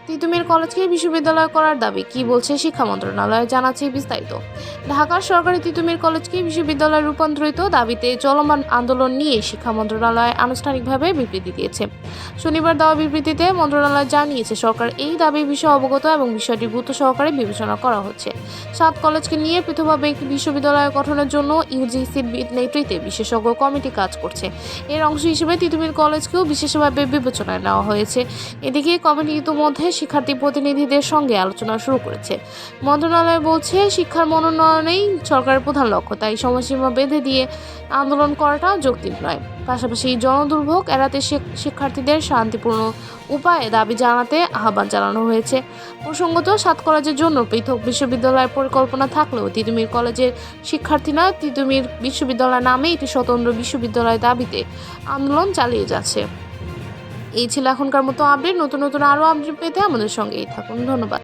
তিতুমির কলেজকে বিশ্ববিদ্যালয় করার দাবি কি বলছে শিক্ষা মন্ত্রণালয়, জানাচ্ছে বিস্তারিত। ঢাকার সরকারি তিতুমির কলেজকে বিশ্ববিদ্যালয়ে রূপান্তরিত দাবিতে চলমান আন্দোলন নিয়ে শিক্ষা মন্ত্রণালয় আনুষ্ঠানিকভাবে বিবৃতি দিয়েছে। শনিবার দেওয়া বিবৃতিতে মন্ত্রণালয় জানিয়েছে, সরকার এই দাবির বিষয়ে অবগত এবং বিষয়টি গুরুত্ব সহকারে বিবেচনা করা হচ্ছে। 7 কলেজকে নিয়ে পৃথকভাবে একটি বিশ্ববিদ্যালয় গঠনের জন্য ইউজিসির নেতৃত্বে বিশেষজ্ঞ কমিটি কাজ করছে। এর অংশ হিসেবে তিতুমির কলেজকেও বিশেষভাবে বিবেচনায় নেওয়া হয়েছে। এদিকে কমিটি ইতিমধ্যে শিক্ষার্থী প্রতিনিধিদের সঙ্গে আলোচনা শুরু করেছে। মন্ত্রণালয় বলছে, শিক্ষার মনোন্নয়নেই সরকারের প্রধান লক্ষ্য, তাই সময়সীমা বেঁধে দিয়ে আন্দোলন করাটা যৌক্তিক নয়। পাশাপাশি জনদুর্ভোগ এড়াতে শিক্ষার্থীদের শান্তিপূর্ণ উপায়ে দাবি জানাতে আহ্বান জানানো হয়েছে। প্রসঙ্গত, 7 কলেজের জন্য পৃথক বিশ্ববিদ্যালয়ের পরিকল্পনা থাকলেও তিতুমির কলেজের শিক্ষার্থীরা তিতুমির বিশ্ববিদ্যালয় নামে একটি স্বতন্ত্র বিশ্ববিদ্যালয় দাবিতে আন্দোলন চালিয়ে যাচ্ছে। এই ছিল এখনকার মতো আপডেট। নতুন নতুন আরও আপডেট পেতে আমাদের সঙ্গেই থাকুন। ধন্যবাদ।